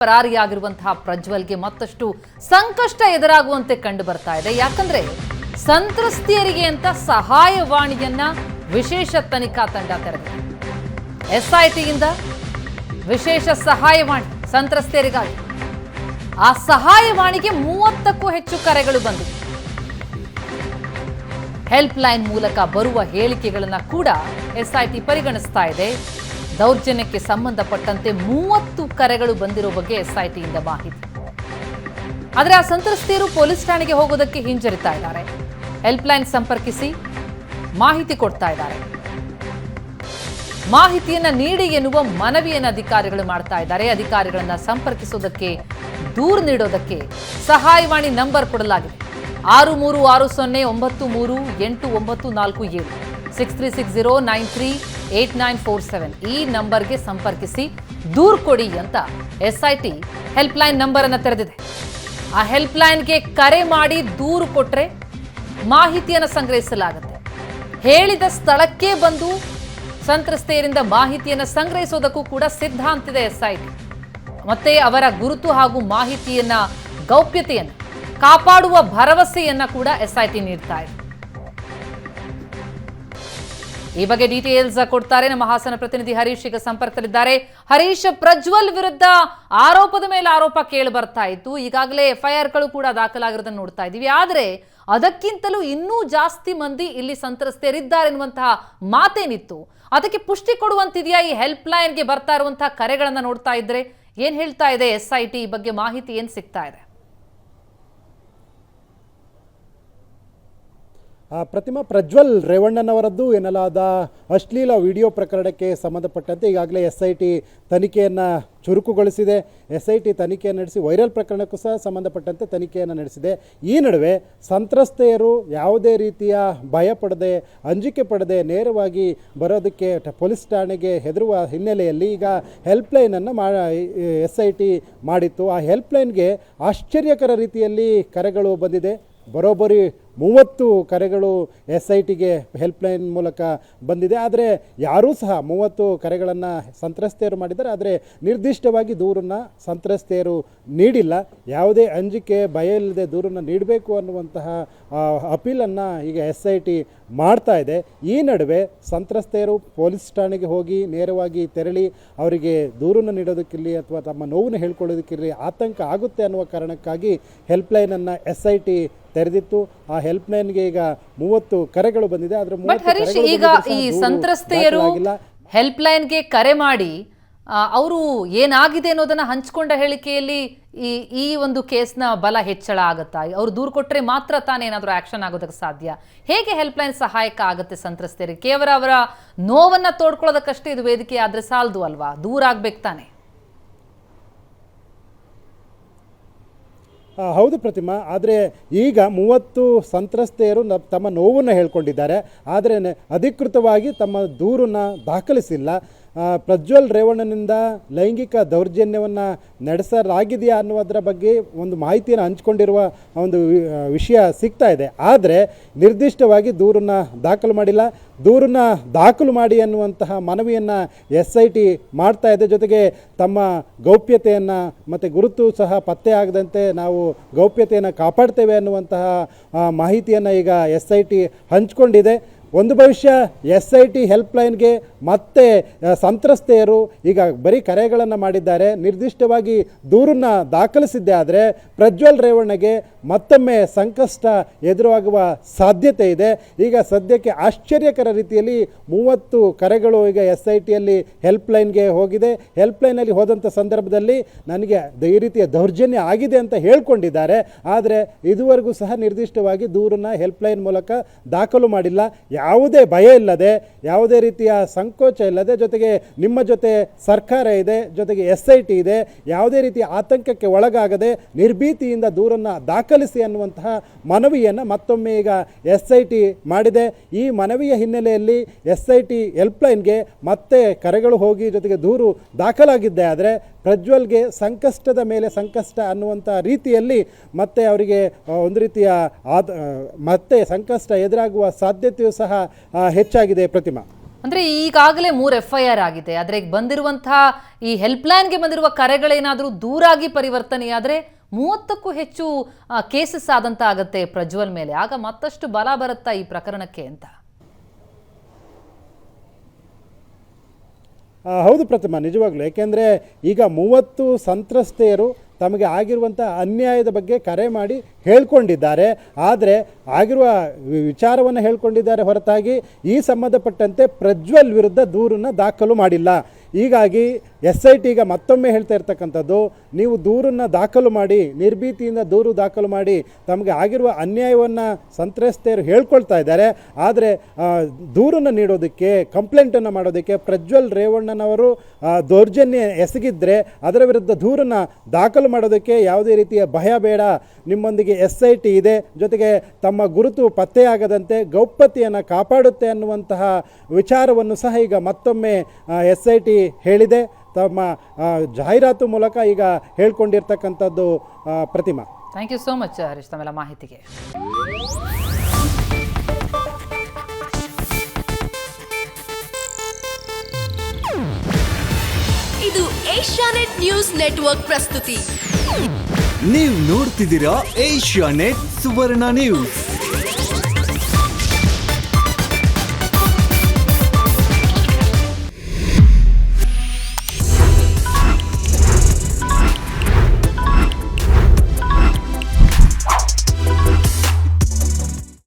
ಪರಾರಿಯಾಗಿರುವಂತಹ ಪ್ರಜ್ವಲ್ಗೆ ಮತ್ತಷ್ಟು ಸಂಕಷ್ಟ ಎದುರಾಗುವಂತೆ ಕಂಡು ಬರ್ತಾ ಇದೆ. ಯಾಕಂದ್ರೆ ಸಂತ್ರಸ್ತೆಯರಿಗೆ ಅಂತ ಸಹಾಯವಾಣಿಯನ್ನ ವಿಶೇಷ ತನಿಖಾ ತಂಡ ತೆರೆದಿದೆ. ಎಸ್ಐಟಿಯಿಂದ ವಿಶೇಷ ಸಹಾಯವಾಣಿ ಸಂತ್ರಸ್ತೆಯರಿಗಾಗಿ. ಆ ಸಹಾಯವಾಣಿಗೆ 30ಕ್ಕೂ ಹೆಚ್ಚು ಕರೆಗಳು ಬಂದಿವೆ. ಹೆಲ್ಪ್ ಲೈನ್ ಮೂಲಕ ಬರುವ ಹೇಳಿಕೆಗಳನ್ನ ಕೂಡ ಎಸ್ಐಟಿ ಪರಿಗಣಿಸ್ತಾ ಇದೆ. ದೌರ್ಜನ್ಯಕ್ಕೆ ಸಂಬಂಧಪಟ್ಟಂತೆ 30 ಕರೆಗಳು ಬಂದಿರೋ ಬಗ್ಗೆ ಎಸ್ಐಟಿಯಿಂದ ಮಾಹಿತಿ. ಆದರೆ ಆ ಸಂತ್ರಸ್ತೆಯರು ಪೊಲೀಸ್ ಠಾಣೆಗೆ ಹೋಗೋದಕ್ಕೆ ಹಿಂಜರಿತಾ ಇದ್ದಾರೆ. ಹೆಲ್ಪ್ ಲೈನ್ ಸಂಪರ್ಕಿಸಿ ಮಾಹಿತಿ ಕೊಡ್ತಾ ಇದ್ದಾರೆ. ಮಾಹಿತಿಯನ್ನ ನೀಡಿ ಎನ್ನುವ ಮನವಿಯನ್ನು ಅಧಿಕಾರಿಗಳು ಮಾಡ್ತಾ ಇದ್ದಾರೆ. ಅಧಿಕಾರಿಗಳನ್ನ ಸಂಪರ್ಕಿಸೋದಕ್ಕೆ ದೂರು ನೀಡೋದಕ್ಕೆ ಸಹಾಯವಾಣಿ ನಂಬರ್ ಕೊಡಲಾಗಿದೆ. 6360938947 6360938947 ಈ ನಂಬರ್ಗೆ ಸಂಪರ್ಕಿಸಿ ದೂರು ಕೊಡಿ ಅಂತ ಎಸ್ಐಟಿ ಹೆಲ್ಪ್ ಲೈನ್ ನಂಬರ್ ಅನ್ನು ತೆರೆದಿದೆ. ಆ ಹೆಲ್ಪ್ ಲೈನ್ಗೆ ಕರೆ ಮಾಡಿ ದೂರು ಕೊಟ್ರೆ ಮಾಹಿತಿಯನ್ನು ಸಂಗ್ರಹಿಸಲಾಗುತ್ತೆ. ಹೇಳಿದ ಸ್ಥಳಕ್ಕೆ ಬಂದು ಸಂತ್ರಸ್ತೆಯರಿಂದ ಮಾಹಿತಿಯನ್ನು ಸಂಗ್ರಹಿಸೋದಕ್ಕೂ ಕೂಡ ಸಿದ್ಧ ಅಂತಿದೆ ಎಸ್ಐಟಿ. ಮತ್ತೆ ಅವರ ಗುರುತು ಹಾಗೂ ಮಾಹಿತಿಯನ್ನ ಗೌಪ್ಯತೆಯನ್ನು ಕಾಪಾಡುವ ಭರವಸೆಯನ್ನ ಕೂಡ ಎಸ್ಐಟಿ ನೀಡ್ತಾ ಇದೆ. ಈ ಬಗ್ಗೆ ಡೀಟೇಲ್ಸ್ ಕೊಡ್ತಾರೆ ನಮ್ಮ ಹಾಸನ ಪ್ರತಿನಿಧಿ ಹರೀಶ್ ಈಗ ಸಂಪರ್ಕದಲ್ಲಿದ್ದಾರೆ. ಹರೀಶ್, ಪ್ರಜ್ವಲ್ ವಿರುದ್ಧ ಆರೋಪದ ಮೇಲೆ ಆರೋಪ ಕೇಳಿ ಬರ್ತಾ ಇತ್ತು. ಈಗಾಗಲೇ ಎಫ್ಐಆರ್ಗಳು ಕೂಡ ದಾಖಲಾಗಿರೋದನ್ನು ನೋಡ್ತಾ ಇದ್ದೀವಿ. ಆದರೆ ಅದಕ್ಕಿಂತಲೂ ಇನ್ನೂ ಜಾಸ್ತಿ ಮಂದಿ ಇಲ್ಲಿ ಸಂತ್ರಸ್ತೆಯರಿದ್ದಾರೆ ಎನ್ನುವಂತಹ ಮಾತೇನಿತ್ತು, ಅದಕ್ಕೆ ಪುಷ್ಟಿ ಕೊಡುವಂತಿದೆಯಾ? ಈ ಹೆಲ್ಪ್ ಲೈನ್ಗೆ ಬರ್ತಾ ಇರುವಂತಹ ಕರೆಗಳನ್ನ ನೋಡ್ತಾ ಇದ್ರೆ ಏನ್ ಹೇಳ್ತಾ ಇದೆ ಎಸ್ಐಟಿ? ಈ ಬಗ್ಗೆ ಮಾಹಿತಿ ಏನ್ ಸಿಗ್ತಾ ಇದೆ? ಪ್ರತಿಮಾ, ಪ್ರಜ್ವಲ್ ರೇವಣ್ಣನವರದ್ದು ಎನ್ನಲಾದ ಅಶ್ಲೀಲ ವಿಡಿಯೋ ಪ್ರಕರಣಕ್ಕೆ ಸಂಬಂಧಪಟ್ಟಂತೆ ಈಗಾಗಲೇ ಎಸ್ಐಟಿ ತನಿಖೆಯನ್ನು ಚುರುಕುಗೊಳಿಸಿದೆ. ಎಸ್ಐಟಿ ತನಿಖೆಯನ್ನು ನಡೆಸಿ ವೈರಲ್ ಪ್ರಕರಣಕ್ಕೂ ಸಹ ಸಂಬಂಧಪಟ್ಟಂತೆ ತನಿಖೆಯನ್ನು ನಡೆಸಿದೆ. ಈ ನಡುವೆ ಸಂತ್ರಸ್ತೆಯರು ಯಾವುದೇ ರೀತಿಯ ಭಯ ಪಡದೆ, ಅಂಜಿಕೆ ಪಡದೆ ನೇರವಾಗಿ ಬರೋದಕ್ಕೆ ಪೊಲೀಸ್ ಠಾಣೆಗೆ ಹೆದರುವ ಹಿನ್ನೆಲೆಯಲ್ಲಿ ಈಗ ಹೆಲ್ಪ್ಲೈನನ್ನು ಎಸ್ಐಟಿ ಮಾಡಿತ್ತು. ಆ ಹೆಲ್ಪ್ಲೈನ್ಗೆ ಆಶ್ಚರ್ಯಕರ ರೀತಿಯಲ್ಲಿ ಕರೆಗಳು ಬಂದಿದೆ. ಬರೋಬ್ಬರಿ 30 ಕರೆಗಳು ಎಸ್ಐಟಿಗೆ ಹೆಲ್ಪ್ಲೈನ್ ಮೂಲಕ ಬಂದಿದೆ. ಆದರೆ ಯಾರೂ ಸಹ 30 ಕರೆಗಳನ್ನು ಸಂತ್ರಸ್ತೆಯರು ಮಾಡಿದ್ದಾರೆ. ಆದರೆ ನಿರ್ದಿಷ್ಟವಾಗಿ ದೂರನ್ನು ಸಂತ್ರಸ್ತೆಯರು ನೀಡಿಲ್ಲ. ಯಾವುದೇ ಅಂಜಿಕೆ ಭಯ ಇಲ್ಲದೆ ದೂರನ್ನು ನೀಡಬೇಕು ಅನ್ನುವಂತಹ ಅಪೀಲನ್ನು ಈಗ ಎಸ್ಐಟಿ ಮಾಡ್ತಾ ಇದೆ. ಈ ನಡುವೆ ಸಂತ್ರಸ್ತೆಯರು ಪೊಲೀಸ್ ಠಾಣೆಗೆ ಹೋಗಿ ನೇರವಾಗಿ ತೆರಳಿ ಅವರಿಗೆ ದೂರನ್ನು ನೀಡೋದಕ್ಕಿರಲಿ ಅಥವಾ ತಮ್ಮ ನೋವನ್ನು ಹೇಳ್ಕೊಳ್ಳೋದಕ್ಕಿರಲಿ ಆತಂಕ ಆಗುತ್ತೆ ಅನ್ನುವ ಕಾರಣಕ್ಕಾಗಿ ಹೆಲ್ಪ್ಲೈನನ್ನು ಎಸ್ಐಟಿ ತೆರೆದಿತ್ತು. ಆ ಹೆಲ್ಪ್ಲೈನ್ಗೆ ಈಗ 30 ಕರೆಗಳು ಬಂದಿದೆ. ಆದರೆ ಈಗ ಈ ಸಂತ್ರಸ್ತೆಯರು ಹೆಲ್ಪ್ಲೈನ್ಗೆ ಕರೆ ಮಾಡಿ ಅವರು ಏನಾಗಿದೆ ಅನ್ನೋದನ್ನ ಹಂಚಿಕೊಂಡ ಹೇಳಿಕೆಯಲ್ಲಿ ಈ ಒಂದು ಕೇಸ್ನ ಬಲ ಹೆಚ್ಚಳ ಆಗುತ್ತಾ? ಅವ್ರು ದೂರು ಕೊಟ್ಟರೆ ಮಾತ್ರ ತಾನೇ ಏನಾದರೂ ಆಕ್ಷನ್ ಆಗೋದಕ್ಕೆ ಸಾಧ್ಯ? ಹೇಗೆ ಹೆಲ್ಪ್ಲೈನ್ ಸಹಾಯಕ ಆಗುತ್ತೆ ಸಂತ್ರಸ್ತೆಯರಿಗೆ? ಕೇವಲ ಅವರ ನೋವನ್ನ ತೋಡ್ಕೊಳ್ಳೋದಕ್ಕಷ್ಟೇ ಇದು ವೇದಿಕೆ ಆದ್ರೆ ಸಾಲದು ಅಲ್ವಾ? ದೂರ ಆಗ್ಬೇಕು ತಾನೆ? ಹೌದು ಪ್ರತಿಮಾ, ಆದರೆ ಈಗ 30 ಸಂತ್ರಸ್ತೆಯರು ತಮ್ಮ ನೋವನ್ನು ಹೇಳ್ಕೊಂಡಿದ್ದಾರೆ. ಆದರೆ ಅಧಿಕೃತವಾಗಿ ತಮ್ಮ ದೂರನ್ನು ದಾಖಲಿಸಿಲ್ಲ. ಪ್ರಜ್ವಲ್ ರೇವಣ್ಣನಿಂದ ಲೈಂಗಿಕ ದೌರ್ಜನ್ಯವನ್ನು ನಡೆಸಲಾಗಿದೆಯಾ ಅನ್ನುವುದರ ಬಗ್ಗೆ ಒಂದು ಮಾಹಿತಿಯನ್ನು ಹಂಚಿಕೊಂಡಿರುವ ಒಂದು ವಿಷಯ ಸಿಗ್ತಾ ಇದೆ. ಆದರೆ ನಿರ್ದಿಷ್ಟವಾಗಿ ದೂರನ್ನು ದಾಖಲು ಮಾಡಿಲ್ಲ. ದೂರನ್ನು ದಾಖಲು ಮಾಡಿ ಅನ್ನುವಂತಹ ಮನವಿಯನ್ನು ಎಸ್ಐಟಿ ಮಾಡ್ತಾ ಇದೆ. ಜೊತೆಗೆ ತಮ್ಮ ಗೌಪ್ಯತೆಯನ್ನು ಮತ್ತು ಗುರುತು ಸಹ ಪತ್ತೆ ಆಗದಂತೆ ನಾವು ಗೌಪ್ಯತೆಯನ್ನು ಕಾಪಾಡ್ತೇವೆ ಅನ್ನುವಂತಹ ಮಾಹಿತಿಯನ್ನು ಈಗ ಎಸ್ಐಟಿ ಹಂಚಿಕೊಂಡಿದೆ. ಒಂದು ಭವಿಷ್ಯ ಎಸ್ಐಟಿ ಹೆಲ್ಪ್ಲೈನ್ಗೆ ಮತ್ತೆ ಸಂತ್ರಸ್ತೆಯರು ಈಗ ಬರೀ ಕರೆಗಳನ್ನು ಮಾಡಿದ್ದಾರೆ. ನಿರ್ದಿಷ್ಟವಾಗಿ ದೂರನ್ನು ದಾಖಲಿಸಿದ್ದೆ ಆದರೆ ಪ್ರಜ್ವಲ್ ರೇವಣ್ಣಗೆ ಮತ್ತೊಮ್ಮೆ ಸಂಕಷ್ಟ ಎದುರಾಗುವ ಸಾಧ್ಯತೆ ಇದೆ. ಈಗ ಸದ್ಯಕ್ಕೆ ಆಶ್ಚರ್ಯಕರ ರೀತಿಯಲ್ಲಿ 30 ಕರೆಗಳು ಈಗ ಎಸ್ಐಟಿಯಲ್ಲಿ ಹೆಲ್ಪ್ಲೈನ್ಗೆ ಹೋಗಿದೆ. ಹೆಲ್ಪ್ಲೈನಲ್ಲಿ ಹೋದಂಥ ಸಂದರ್ಭದಲ್ಲಿ ನನಗೆ ಈ ರೀತಿಯ ದೌರ್ಜನ್ಯ ಆಗಿದೆ ಅಂತ ಹೇಳ್ಕೊಂಡಿದ್ದಾರೆ. ಆದರೆ ಇದುವರೆಗೂ ಸಹ ನಿರ್ದಿಷ್ಟವಾಗಿ ದೂರನ್ನು ಹೆಲ್ಪ್ಲೈನ್ ಮೂಲಕ ದಾಖಲು ಮಾಡಿಲ್ಲ. ಯಾವುದೇ ಭಯ ಇಲ್ಲದೆ, ಯಾವುದೇ ರೀತಿಯ ಸಂಕೋಚ ಇಲ್ಲದೆ, ಜೊತೆಗೆ ನಿಮ್ಮ ಜೊತೆ ಸರ್ಕಾರ ಇದೆ, ಜೊತೆಗೆ ಎಸ್ಐಟಿ ಇದೆ, ಯಾವುದೇ ರೀತಿಯ ಆತಂಕಕ್ಕೆ ಒಳಗಾಗದೆ ನಿರ್ಭೀತಿಯಿಂದ ದೂರನ್ನು ದಾಖಲಿಸಿ ಅನ್ನುವಂತಹ ಮನವಿಯನ್ನು ಮತ್ತೊಮ್ಮೆ ಈಗ ಎಸ್ಐಟಿ ಮಾಡಿದೆ. ಈ ಮನವಿಯ ಹಿನ್ನೆಲೆಯಲ್ಲಿ ಎಸ್ಐಟಿ ಹೆಲ್ಪ್ಲೈನ್ಗೆ ಮತ್ತೆ ಕರೆಗಳು ಹೋಗಿ ಜೊತೆಗೆ ದೂರು ದಾಖಲಾಗಿದ್ದೆ. ಆದರೆ ಪ್ರಜ್ವಲ್ಗೆ ಸಂಕಷ್ಟದ ಮೇಲೆ ಸಂಕಷ್ಟ ಅನ್ನುವಂಥ ರೀತಿಯಲ್ಲಿ ಮತ್ತೆ ಅವರಿಗೆ ಒಂದು ರೀತಿಯ ಮತ್ತೆ ಸಂಕಷ್ಟ ಎದುರಾಗುವ ಸಾಧ್ಯತೆಯೂ ಸಹ ಹೆಚ್ಚಾಗಿದೆ. ಪ್ರತಿಮಾ. ಅಂದರೆ ಈಗಾಗಲೇ 3 FIR ಆಗಿದೆ. ಆದರೆ ಈಗ ಬಂದಿರುವಂತಹ ಈ ಹೆಲ್ಪ್ಲೈನ್ಗೆ ಬಂದಿರುವ ಕರೆಗಳೇನಾದರೂ ದೂರಾಗಿ ಪರಿವರ್ತನೆಯಾದರೆ 30ಕ್ಕೂ ಹೆಚ್ಚು ಕೇಸಸ್ ಆದಂತ ಆಗತ್ತೆ ಪ್ರಜ್ವಲ್ ಮೇಲೆ. ಆಗ ಮತ್ತಷ್ಟು ಬಲ ಬರುತ್ತಾ ಈ ಪ್ರಕರಣಕ್ಕೆ ಅಂತ? ಹೌದು ಪ್ರತಿಮಾ, ನಿಜವಾಗ್ಲೂ. ಏಕೆಂದರೆ ಈಗ 30 ಸಂತ್ರಸ್ತೆಯರು ತಮಗೆ ಆಗಿರುವಂಥ ಅನ್ಯಾಯದ ಬಗ್ಗೆ ಕರೆ ಮಾಡಿ ಹೇಳ್ಕೊಂಡಿದ್ದಾರೆ. ಆದರೆ ಆಗಿರುವ ವಿಚಾರವನ್ನು ಹೇಳ್ಕೊಂಡಿದ್ದಾರೆ ಹೊರತಾಗಿ ಈ ಸಂಬಂಧಪಟ್ಟಂತೆ ಪ್ರಜ್ವಲ್ ವಿರುದ್ಧ ದೂರನ್ನು ದಾಖಲು ಮಾಡಿಲ್ಲ. ಹೀಗಾಗಿ SIT ಈಗ ಮತ್ತೊಮ್ಮೆ ಹೇಳ್ತಾ ಇರ್ತಕ್ಕಂಥದ್ದು, ನೀವು ದೂರನ್ನು ದಾಖಲು ಮಾಡಿ, ನಿರ್ಭೀತಿಯಿಂದ ದೂರು ದಾಖಲು ಮಾಡಿ, ತಮಗೆ ಆಗಿರುವ ಅನ್ಯಾಯವನ್ನು ಸಂತ್ರಸ್ತೆಯರು ಹೇಳ್ಕೊಳ್ತಾ ಇದ್ದಾರೆ. ಆದರೆ ದೂರನ್ನು ನೀಡೋದಕ್ಕೆ, ಕಂಪ್ಲೇಂಟನ್ನು ಮಾಡೋದಕ್ಕೆ ಪ್ರಜ್ವಲ್ ರೇವಣ್ಣನವರು ದೌರ್ಜನ್ಯ ಎಸಗಿದ್ರೆ ಅದರ ವಿರುದ್ಧ ದೂರನ್ನು ದಾಖಲು ಮಾಡೋದಕ್ಕೆ ಯಾವುದೇ ರೀತಿಯ ಭಯ ಬೇಡ. ನಿಮ್ಮೊಂದಿಗೆ SIT ಇದೆ, ಜೊತೆಗೆ ತಮ್ಮ ಗುರುತು ಪತ್ತೆಯಾಗದಂತೆ ಗೌಪ್ಯತೆಯನ್ನು ಕಾಪಾಡುತ್ತೆ ಅನ್ನುವಂತಹ ವಿಚಾರವನ್ನು ಸಹ ಈಗ ಮತ್ತೊಮ್ಮೆ SIT ಹೇಳಿದೆ. ತಮ್ಮ ಜಾಹೀರಾತು ಮೂಲಕ ಈಗ ಹೇಳ್ಕೊಂಡಿರ್ತಕ್ಕಂಥದ್ದು Pratima. Thank you so much Harish ತಮ್ಮೆಲ್ಲ ಮಾಹಿತಿಗೆ. ಇದು ಏಷ್ಯಾನೆಟ್ ನ್ಯೂಸ್ ನೆಟ್ವರ್ಕ್ ಪ್ರಸ್ತುತಿ. ನೀವು ನೋಡ್ತಿದ್ದೀರಾ ಏಷ್ಯಾನೆಟ್ ಸುವರ್ಣ ನ್ಯೂಸ್.